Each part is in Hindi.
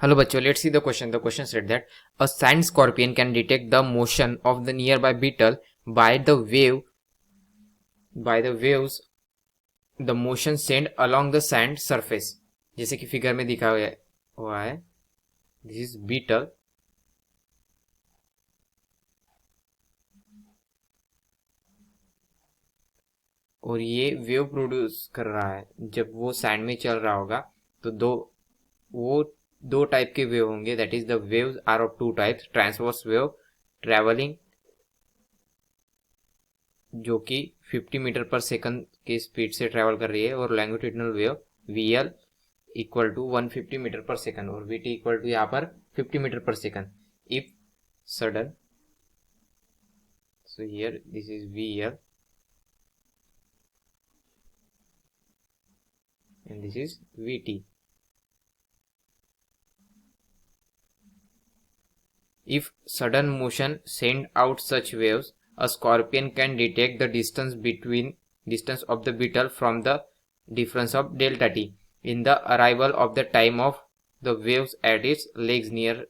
Hello बच्चों, let's see the question. The question said that a sand scorpion can detect the motion of the nearby beetle by the waves the motion sent along the sand surface. जैसे कि फिगर में दिखा हुआ है. This is beetle. और ये वेव प्रोड्यूस कर रहा है. जब वो सैंड में चल रहा होगा तो दो टाइप के वेव होंगे. That is the waves are of two types. Transverse wave travelling जो कि 50 मीटर पर सेकंड की स्पीड से ट्रेवल कर रही है, और longitudinal wave VL equal to 150 metre per second, और वीटी इक्वल टू यहाँ पर 50 metre per second. If sudden, so here this is VL and this is VT. If sudden motion send out such waves, a scorpion can detect the distance of the beetle from the difference of delta t in the arrival of the time of the waves at its legs near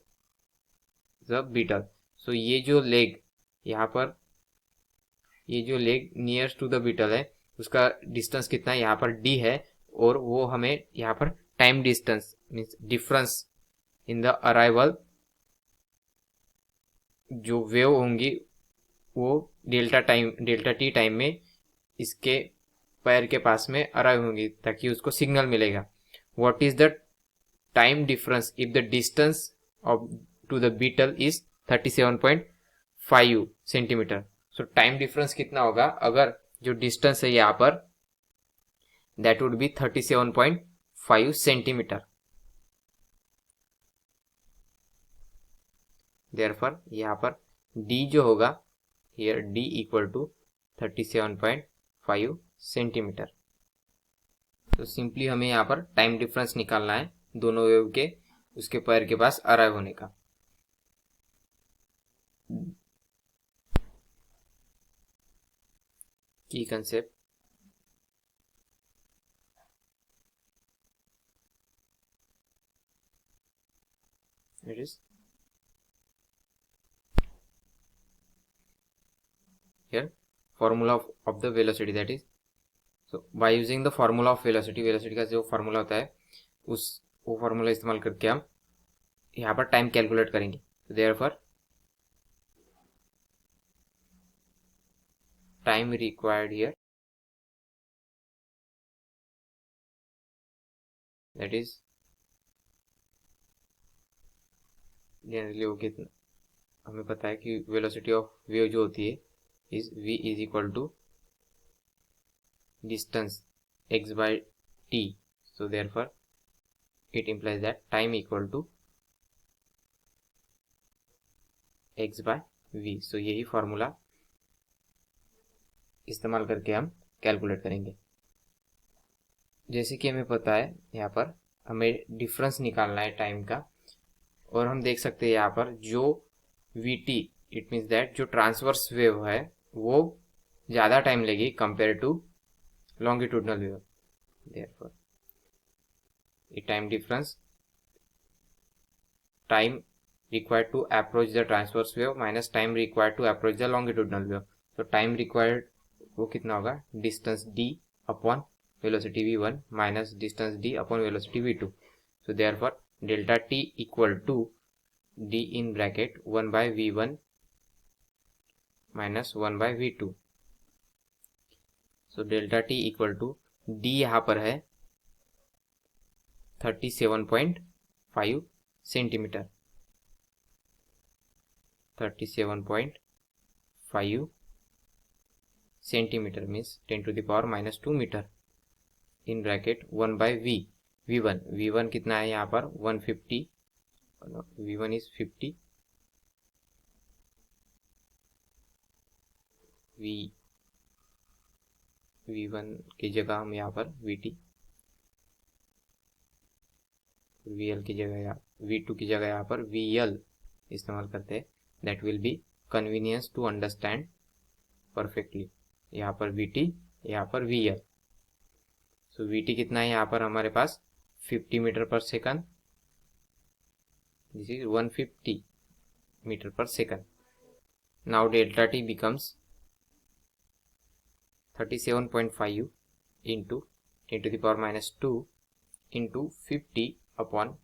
the beetle. So ये जो लेग यहाँ पर, ये जो leg near to the beetle है उसका डिस्टेंस कितना है, यहाँ पर d है, और वो हमें यहाँ पर time distance means difference in the arrival जो वेव होंगी वो डेल्टा टी टाइम में इसके पैर के पास में अराइव होंगी ताकि उसको सिग्नल मिलेगा. What is the time difference if the distance of to the beetle is 37.5 centimetre. So time difference कितना होगा अगर जो डिस्टेंस है यहाँ पर that would be 37.5 centimetre. therefore यहाँ पर d जो होगा here d equal to 37.5 centimetre. तो सिंपली हमें यहाँ पर टाइम डिफरेंस निकालना है दोनों वेव के उसके पैर के पास अराइव होने का. की concept it is here formula of the velocity, that is, so by using the formula of velocity का जो फार्मूला होता है वो फार्मूला इस्तेमाल करके हम यहाँ पर टाइम कैलकुलेट करेंगे. तो therefore time required here, that is generally वो कितना हमें पता है कि वेलोसिटी ऑफ वेव जो होती है is v is equal to distance x by t. so therefore it implies that time equal to x by v. so यही फॉर्मूला इस्तेमाल करके हम कैलकुलेट करेंगे. जैसे कि हमें पता है यहाँ पर हमें डिफरेंस निकालना है टाइम का, और हम देख सकते हैं यहाँ पर जो vt इट मीन्स दैट जो ट्रांसवर्स वेव है वो ज़्यादा टाइम लेगी compare to longitudinal wave. therefore the time difference, time required to approach the transverse wave minus time required to approach the longitudinal wave. so time required वो कितना होगा, distance d upon velocity v1 minus distance d upon velocity v2. so therefore delta t equal to d in bracket 1 by v1 minus 1 by v2. so delta t equal to d यहाँ पर है 37.5 centimetre. 37.5 centimetre means 10 to the power minus 2 metre in bracket 1 by v1 कितना है यहाँ पर 150, v1 इज 50, v1 की जगह हम यहाँ पर vt, vl की जगह v2 की जगह यहाँ पर vl इस्तेमाल करते हैं. That will be convenience to understand perfectly. यहाँ पर vt, यहाँ पर vl. सो vt कितना है यहाँ पर हमारे पास 50 metre per second, this is 150 meter per second. Now delta t becomes 37.5 into 10 to the power minus 2 into 50 upon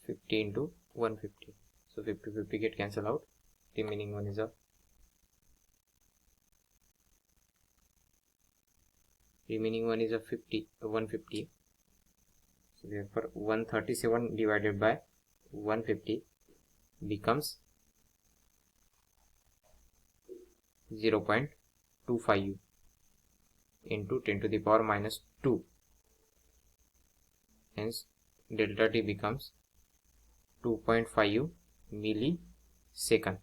50 into 150. So 50 get cancel out. Remaining one is a 150. So therefore 137 divided by 150 becomes 0.25 into 10 to the power minus 2. Hence delta t becomes 2.5 milli second.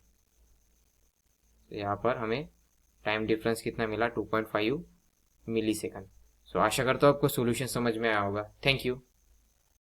तो यहाँ पर हमें टाइम डिफरेंस कितना मिला, 2.5 मिली सेकंड. सो आशा करता हूँ आपको सॉल्यूशन समझ में आया होगा. Thank you.